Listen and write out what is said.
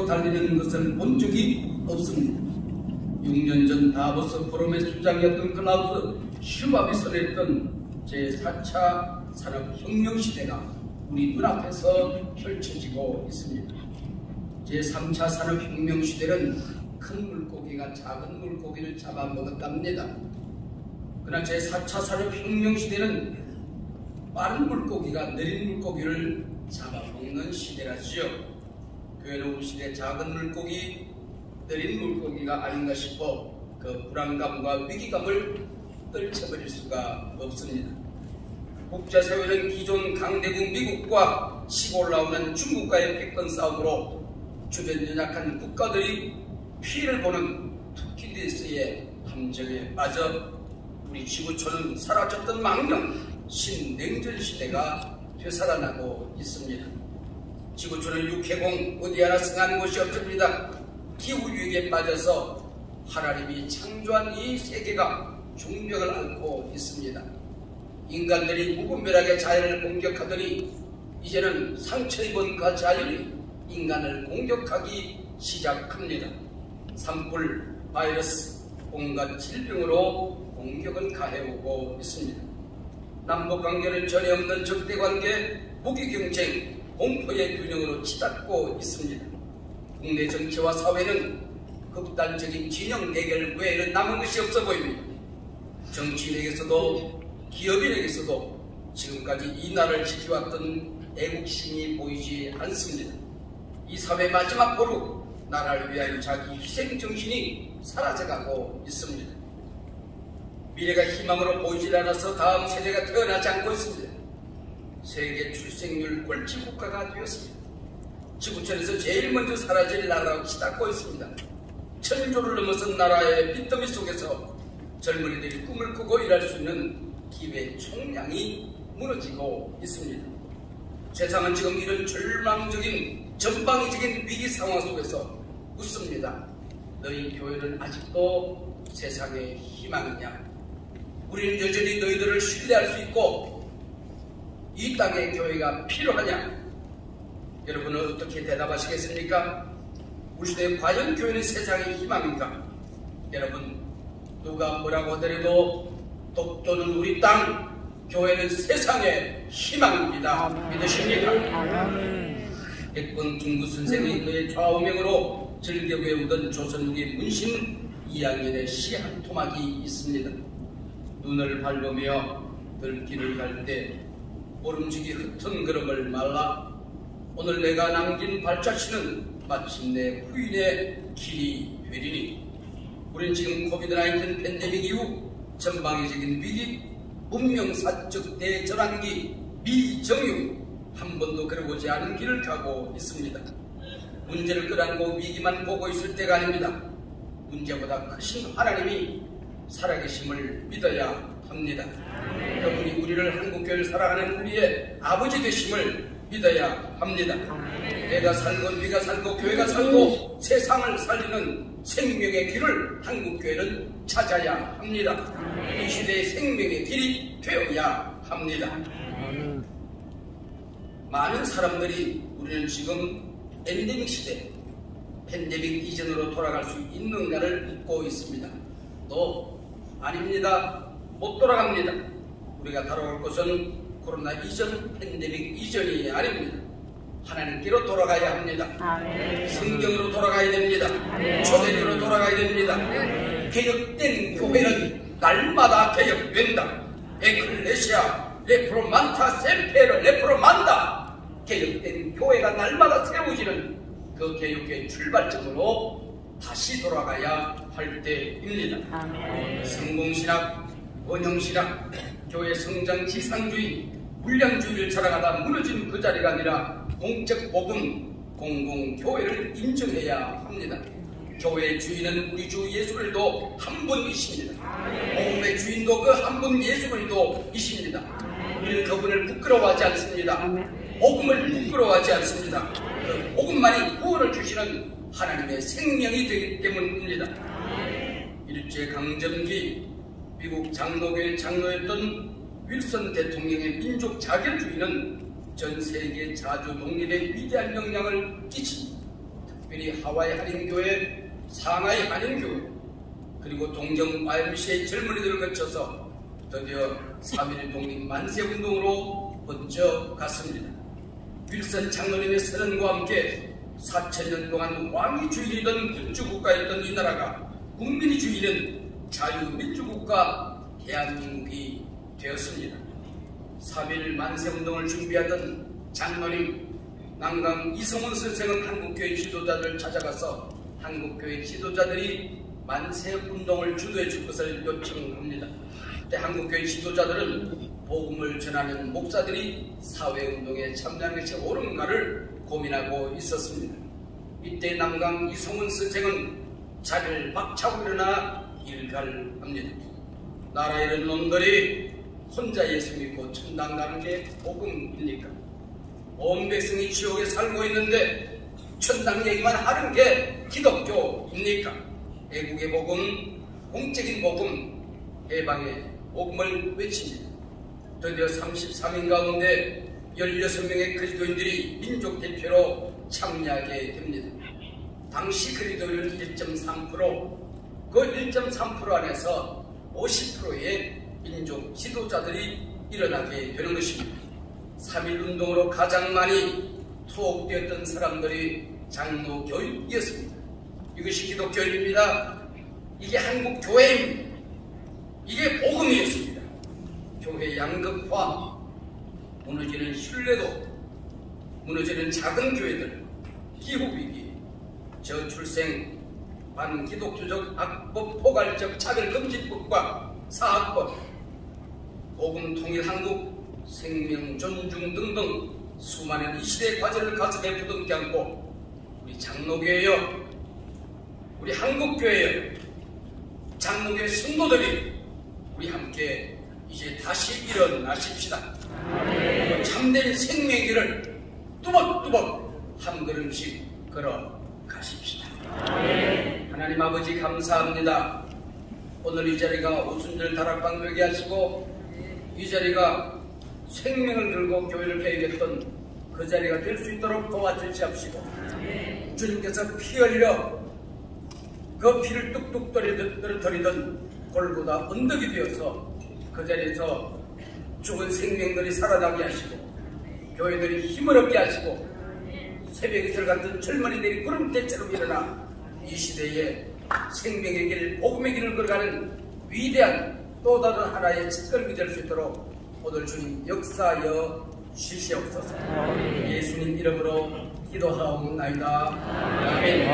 제대로 달리는 것을 본 적이 없습니다. 6년 전 다보스 포럼의 수장이었던 클라우스 슈밥이 선언했던 제4차 산업혁명 시대가 우리 눈앞에서 펼쳐지고 있습니다. 제3차 산업혁명 시대는 큰 물고기가 작은 물고기를 잡아먹었답니다. 그러나 제4차 산업혁명 시대는 빠른 물고기가 느린 물고기를 잡아먹는 시대라지요. 교회는 우리 시대 작은 물고기, 느린 물고기가 아닌가 싶어 그 불안감과 위기감을 떨쳐버릴 수가 없습니다. 국제사회는 기존 강대국 미국과 치고 올라오는 중국과의 패권 싸움으로 주변 연약한 국가들이 피해를 보는 투키디스의 함정에 빠져 우리 지구촌은 사라졌던 망령 신냉전 시대가 되살아나고 있습니다. 지구촌은 육해공 어디 하나 승하는 곳이 없습니다. 기후위기에 빠져서 하나님이 창조한 이 세계가 중력을 앓고 있습니다. 인간들이 무분별하게 자연을 공격하더니 이제는 상처 입은 그 자연이 인간을 공격하기 시작합니다. 산불, 바이러스, 온갖 질병으로 공격은 가해오고 있습니다. 남북관계는 전혀 없는 적대관계, 무기경쟁, 공포의 균형으로 치닫고 있습니다. 국내 정치와 사회는 극단적인 진영 대결 외에는 남은 것이 없어 보입니다. 정치인에게서도 기업인에게서도 지금까지 이 나라를 지켜왔던 애국심이 보이지 않습니다. 이 사회 마지막 보루, 나라를 위한 자기 희생정신이 사라져가고 있습니다. 미래가 희망으로 보이질 않아서 다음 세대가 태어나지 않고 있습니다. 세계 출생률 꼴찌 국가가 되었습니다. 지구촌에서 제일 먼저 사라질 나라라고 치닫고 있습니다. 천조를 넘어선 나라의 빚더미 속에서 젊은이들이 꿈을 꾸고 일할 수 있는 기회 총량이 무너지고 있습니다. 세상은 지금 이런 절망적인 전방위적인 위기 상황 속에서 묻습니다. 너희 교회는 아직도 세상의 희망이냐? 우리는 여전히 너희들을 신뢰할 수 있고 이 땅에 교회가 필요하냐? 여러분은 어떻게 대답하시겠습니까? 우리 시대에 과연 교회는 세상의 희망인가? 여러분, 누가 뭐라고 하더라도 독도는 우리 땅, 교회는 세상의 희망입니다. 믿으십니까? 백번 중구 선생이 그의 좌우명으로 즐겨 외우던 조선국의 문신 2학년의 시 한 토막이 있습니다. 눈을 밟으며 들길을 갈 때 오름지기 흩은 걸음을 말라 오늘 내가 남긴 발자취는 마침내 후인의 길이 되리니. 우린 지금 코비드-19 팬데믹 이후 전방위적인 위기, 문명사적 대전환기, 미정유, 한 번도 그려보지 않은 길을 가고 있습니다. 문제를 끌어안고 위기만 보고 있을 때가 아닙니다. 문제보다 크신 하나님이 살아계심을 믿어야 합니다. 여러분이 우리를 한국교회를 사랑하는 우리의 아버지 되심을 믿어야 합니다. 내가 살고 네가 살고 교회가 살고 세상을 살리는 생명의 길을 한국교회는 찾아야 합니다. 이 시대의 생명의 길이 되어야 합니다. 많은 사람들이 우리는 지금 엔데믹 시대, 팬데믹 이전으로 돌아갈 수 있는가를 묻고 있습니다. 또 아닙니다. 못 돌아갑니다. 우리가 다뤄올 것은 코로나 이전, 팬데믹 이전이 아닙니다. 하나님께로 돌아가야 합니다. 성경으로 돌아가야 됩니다. 초대교로 돌아가야 됩니다. 개혁된 교회는 날마다 개혁된다. 에클레시아 레프로만타 셈페르 레프로만다. 개혁된 교회가 날마다 세워지는 그 개혁의 출발점으로 다시 돌아가야 할 때입니다. 성공신학, 원형신학, 교회 성장 지상주의, 물량주의를 자랑하다 무너진 그 자리가 아니라 공적 복음, 공공교회를 인정해야 합니다. 교회의 주인은 우리 주 예수 그리스도 한 분이십니다. 복음의 주인도 그 한 분 예수 그리스도이십니다. 우리는 그분을 부끄러워하지 않습니다. 복음을 부끄러워하지 않습니다. 그 복음만이 구원을 주시는 하나님의 생명이 되기 때문입니다. 일제강점기 미국 장로교회 장로였던 윌슨 대통령의 민족 자결주의는 전 세계 자주 독립에 위대한 영향을 끼칩니다. 특별히 하와이 한인교회, 상하이 한인교회, 그리고 동경 YMCA 젊은이들을 거쳐서 드디어 3.1 독립 만세운동으로 번져갔습니다. 윌슨 장로님의 선언과 함께 4,000년 동안 왕이 주인이던 군주국가였던 이 나라가 국민이 주인은 자유민주국가 대한민국이 되었습니다. 3.1 만세운동을 준비하던 장로님 남강 이성훈 선생은 한국교회 지도자들을 찾아가서 한국교회 지도자들이 만세운동을 주도해 줄 것을 요청합니다. 그때 한국교회 지도자들은 복음을 전하는 목사들이 사회운동에 참여하는 것이 옳은가를 고민하고 있었습니다. 이때 남강 이성훈 선생은 자리를 박차고 일어나 일갈을 합니다. 나라에 이런 놈들이 혼자 예수 믿고 천당 가는 게 복음입니까? 온 백성이 지옥에 살고 있는데 천당 얘기만 하는 게 기독교입니까? 애국의 복음, 공적인 복음, 해방의 복음을 외칩니다. 드디어 33인 가운데 16명의 그리스도인들이 민족 대표로 참여하게 됩니다. 당시 그리스도인은 1.3%, 그 1.3% 안에서 50%의 민족 지도자들이 일어나게 되는 것입니다. 3.1운동으로 가장 많이 투옥되었던 사람들이 장로 교육이었습니다. 이것이 기독교입니다. 이게 한국 교회입니다. 이게 복음이었습니다. 교회 양극화, 무너지는 신뢰도, 무너지는 작은 교회들, 기후위기, 저출생, 반기독교적 악법, 포괄적 차별금지법과 사학법, 복음 통일 한국, 생명 존중 등등 수많은 이 시대의 과제를 가슴에 부둥켜 안고 우리 장로교회여, 우리 한국교회여, 장로교회 성도들이 우리 함께 이제 다시 일어나십시다. 참된 생명의 길을 뚜벅뚜벅 한 걸음씩 걸어가십시다. 하나님 아버지 감사합니다. 오늘 이 자리가 오순절 다락방 되게 하시고 이 자리가 생명을 들고 교회를 개혁했던 그 자리가 될 수 있도록 도와주시옵시고 주님께서 피 흘려 그 피를 뚝뚝 떨어뜨리던 골고다 언덕이 되어서 그 자리에서 죽은 생명들이 살아나게 하시고 교회들이 힘을 얻게 하시고 새벽 이슬 같은 젊은이들이 구름대처럼 일어나 이 시대에 생명의 길, 복음의 길을 걸어가는 위대한 또 다른 하나의 책걸음이 될 수 있도록 오늘 주님 역사하여 주시옵소서. 예수님 이름으로 기도하옵나이다. 아멘.